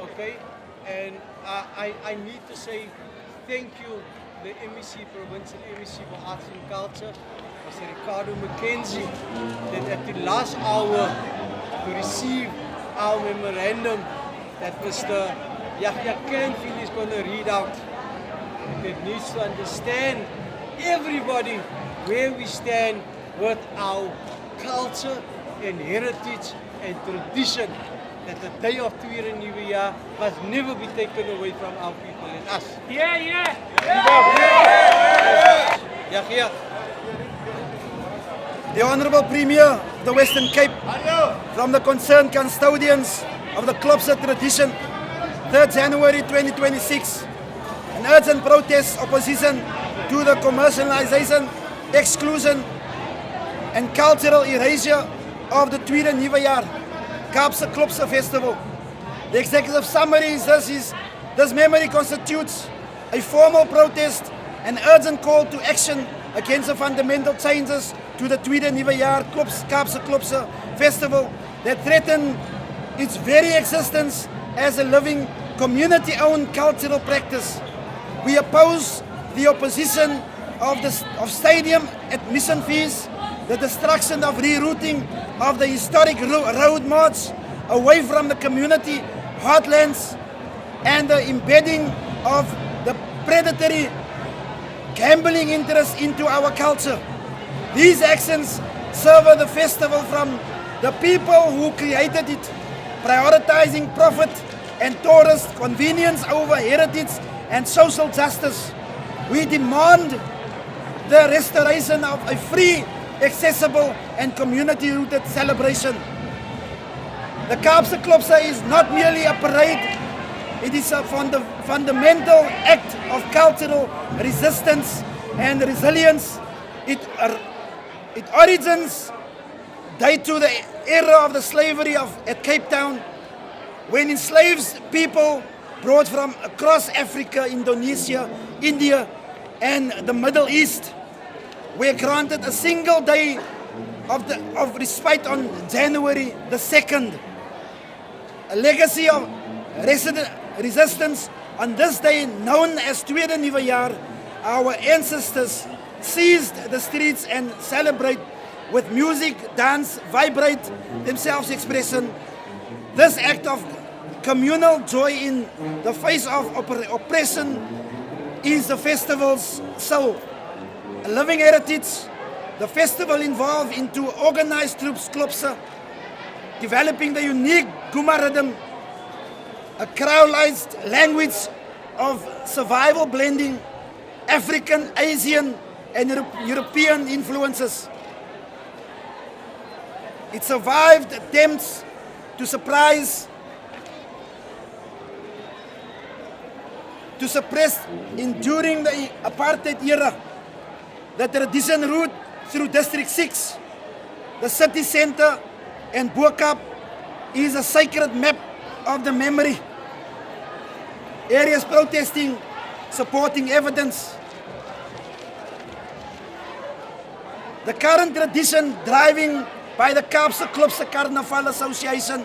Okay, and I need to say thank you, the MEC, Provincial MEC for Arts and Culture, Mr. Ricardo Mackenzie, that at the last hour to receive our memorandum that Mr. Yahya Canfield is going to read out. It needs to understand everybody where we stand with our culture and heritage and tradition, that the day of Tweede Nuwe Jaar must never be taken away from our people and us. Yeah, yeah! Yahya. The Honourable Premier of the Western Cape, from the concerned custodians of the Klopse tradition, 3rd January 2026, an urgent protest opposition to the commercialization, exclusion and cultural erasure of the Tweede Nuwe Jaar Kaapse Klopse Festival. The executive summary is this memory constitutes a formal protest an urgent call to action against the fundamental changes to the Tweede Nuwe Jaar Kaapse Klopse Festival that threaten its very existence as a living, community-owned cultural practice. We oppose the opposition of stadium admission fees, the destruction of rerouting of the historic road march away from the community heartlands, and the embedding of the predatory gambling interests into our culture. These actions sever the festival from the people who created it, prioritizing profit and tourist convenience over heritage and social justice. We demand the restoration of a free, accessible and community-rooted celebration. The Kaapse Klopse is not merely a parade, it is a fundamental act of cultural resistance and resilience. It origins date to the era of the slavery at Cape Town, when enslaved people brought from across Africa, Indonesia, India and the Middle East were granted a single day of respite on January the 2nd. A legacy of resistance on this day, known as Tweede Nuwe Jaar, our ancestors seized the streets and celebrate with music, dance, vibrate themselves expression. This act of communal joy in the face of oppression is the festival's soul. A living heritage, the festival involved into organized troops Klopse, developing the unique Guma rhythm, a crowdized language of survival blending African, Asian and European influences. It survived attempts to suppress enduring the apartheid era. The tradition route through District 6, the city centre and Bo Kaap is a sacred map of the memory. Areas protesting, supporting evidence. The current tradition driving by the Kaapse Klopse Karnival Association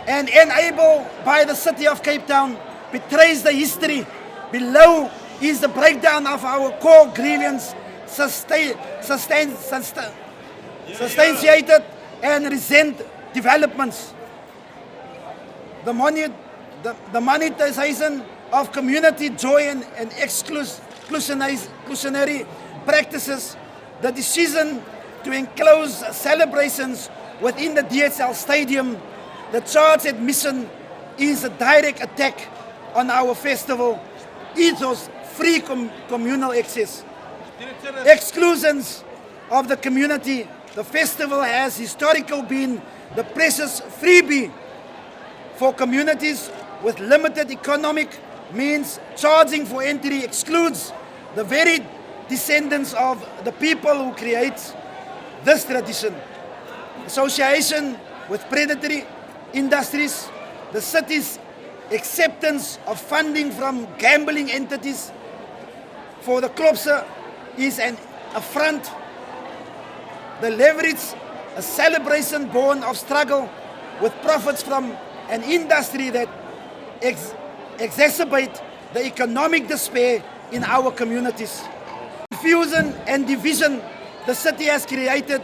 and enabled by the city of Cape Town betrays the history. Below is the breakdown of our core grievance, substantiated and recent developments. The monetization of community joy and exclusionary practices, the decision to enclose celebrations within the DHL Stadium, the charge admission is a direct attack on our festival ethos, free communal access. Exclusions of the community, the festival has historically been the precious freebie for communities with limited economic means. Charging for entry excludes the very descendants of the people who create this tradition. Association with predatory industries, the city's acceptance of funding from gambling entities for the Klopse is an affront. The leverage, a celebration born of struggle with profits from an industry that exacerbate the economic despair in our communities. Confusion and division, the city has created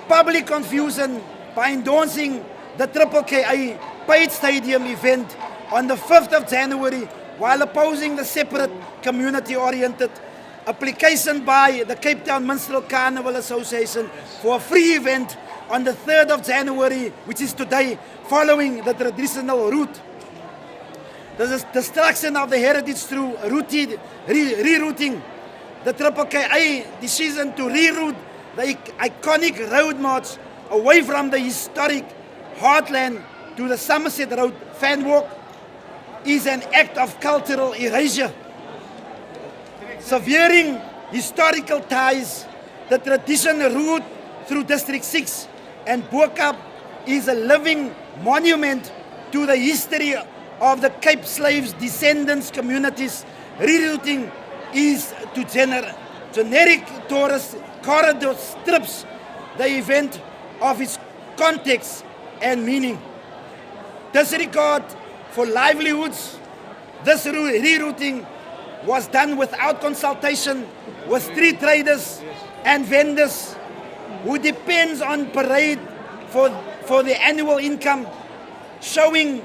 public confusion by endorsing the KKKA paid stadium event on the 5th of January while opposing the separate community-oriented application by the Cape Town Minstrels Carnival Association for a free event on the 3rd of January, which is today, following the traditional route. The destruction of the heritage through rerouting, the KKKA decision to reroute the iconic road march away from the historic heartland to the Somerset Road fan walk is an act of cultural erasure. Severing historical ties, the traditional route through District 6 and Bo Kaap is a living monument to the history of the Cape slaves' descendants communities. Rerouting is to generic tourist corridor strips the event of its context and meaning. Disregard for livelihoods, this rerouting was done without consultation with street traders and vendors who depends on parade for their annual income, showing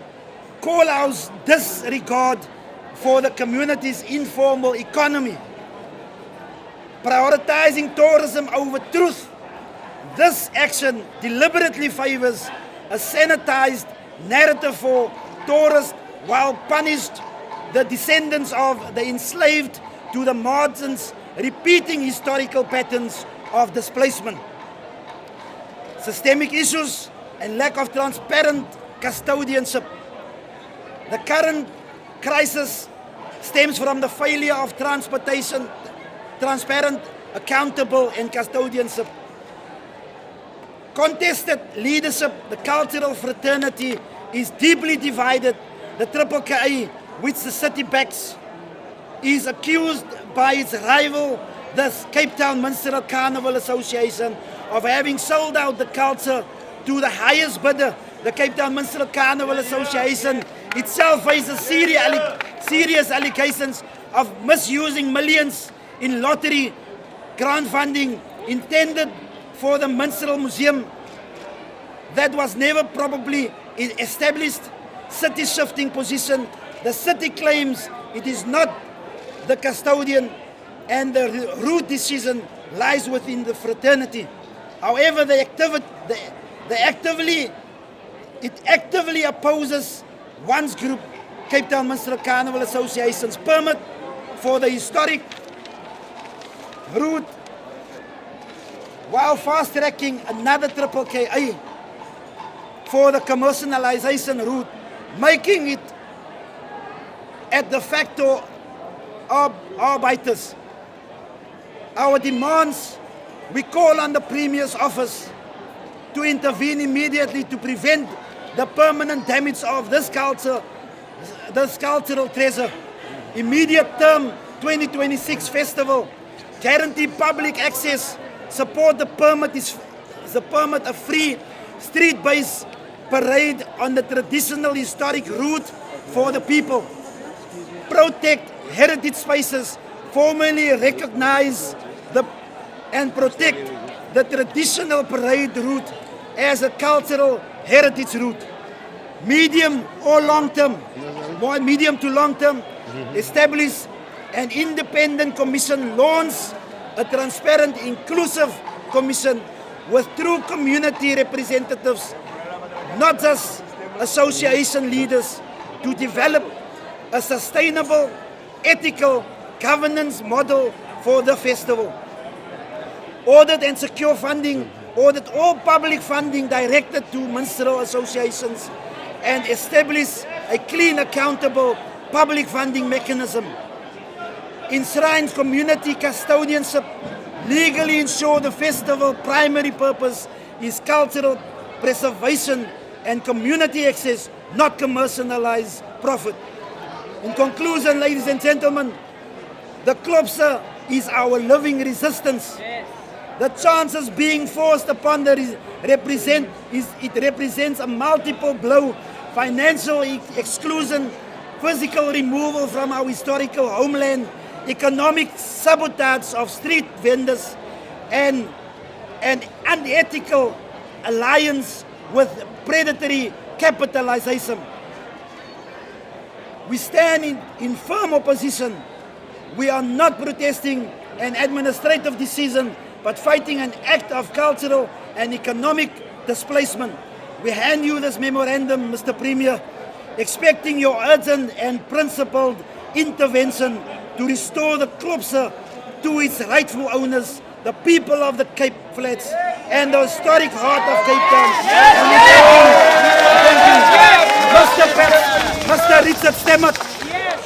call-outs disregard for the community's informal economy. Prioritizing tourism over truth, this action deliberately favors a sanitized narrative for tourists while punished the descendants of the enslaved to the moderns, repeating historical patterns of displacement. Systemic issues and lack of transparent custodianship. The current crisis stems from the failure of transportation, transparent, accountable and custodianship. Contested leadership, the cultural fraternity is deeply divided. The KKKA, which the setbacks, is accused by its rival, the Cape Town Minstrels Carnival Association, of having sold out the culture to the highest bidder. The Cape Town Minstrels Carnival Association itself faces serious allegations of misusing millions in lottery grant funding intended for the Minstrel Museum that was never probably established. City shifting position. The city claims it is not the custodian and the root decision lies within the fraternity. However, it actively opposes one's group, Cape Town Minstrels Carnival Association's permit for the historic route while fast-tracking another KKKA for the commercialization route, making it at de facto arbiters. Our demands, we call on the Premier's office to intervene immediately to prevent the permanent damage of this cultural treasure. Immediate term 2026 festival, guarantee public access, support the permit a free street-based parade on the traditional historic route for the people. Protect heritage spaces, formally recognize and protect the traditional parade route as a cultural heritage route. Medium to long term, establish an independent commission, launch a transparent, inclusive commission with true community representatives, not just association leaders, to develop a sustainable, ethical governance model for the festival. Audit and secure funding, audit all public funding directed to minstrel associations and establish a clean, accountable public funding mechanism. Enshrine community custodianship, legally ensure the festival primary purpose is cultural preservation and community access, not commercialized profit. In conclusion, ladies and gentlemen, the Klopse is our living resistance. Yes. The chances being forced upon it represents a multiple blow: financial exclusion, physical removal from our historical homeland, economic sabotage of street vendors, and an unethical alliance with predatory capitalization. We stand in firm opposition. We are not protesting an administrative decision, but fighting an act of cultural and economic displacement. We hand you this memorandum, Mr. Premier, expecting your urgent and principled intervention to restore the Klopse to its rightful owners, the people of the Cape Flats and the historic heart of Cape Town. Mr. Richard Stemmert.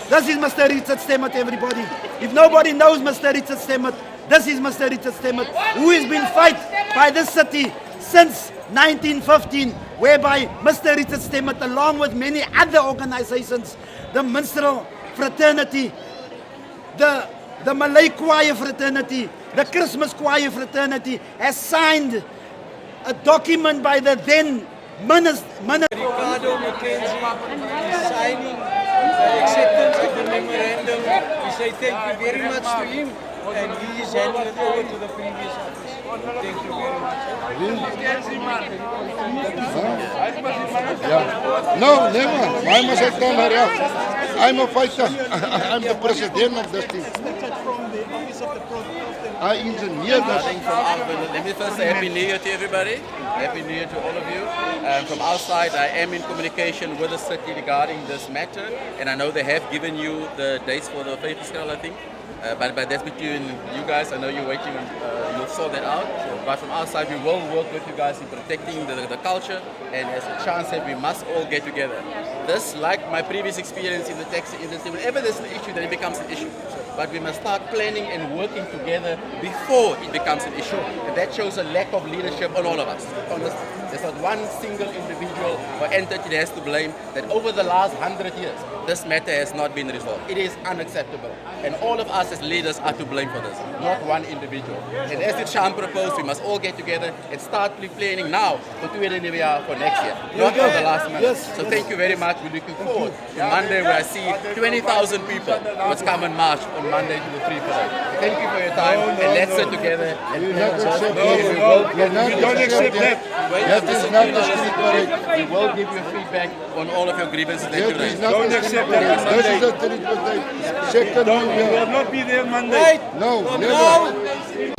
This is Mr. Richard Stemmert, everybody. If nobody knows Mr. Richard Stemmert, this is Mr. Richard Stemmert, who has been fight by this city since 1915, whereby Mr. Richard Stemmert, along with many other organizations, the Minstrel Fraternity, the the Malay Choir Fraternity, the Christmas Choir Fraternity has signed a document by the then Minister. Ricardo Mackenzie is signing the acceptance of the memorandum. We say thank you very much to him, and he is handing it over to the previous office. Thank you very much. Yeah. No, never. Why must I come here? I'm a fighter. I'm the president of this thing. I engineer this. Let me first say Happy New Year to everybody. Happy New Year to all of you. From our side, I am in communication with the city regarding this matter, and I know they have given you the dates for the faith festival, I think. But that's between you guys. I know you're waiting, you'll sort that out. But from our side, we will work with you guys in protecting the culture, and as a chance that we must all get together. This, like my previous experience in the taxi industry, whenever there's an issue, then it becomes an issue. But we must start planning and working together before it becomes an issue. And that shows a lack of leadership on all of us. Honestly, there's not one single individual or entity that has to blame that over the last 100 years, this matter has not been resolved. It is unacceptable. And all of us as leaders are to blame for this, not one individual. And as the Cham proposed, we must all get together and start planning now for for next year, not for the last minute. So thank you very much. We're looking forward to Monday where I see 20,000 people must come and march on Monday to the Free Parade. Thank you for your time, and let's sit together. And We don't accept that. That is not the Street Parade. We will give you feedback on all of your grievances that you raised. Don't accept that. This is the Street Parade. Second We will not be there Monday. Right. No, From never. now,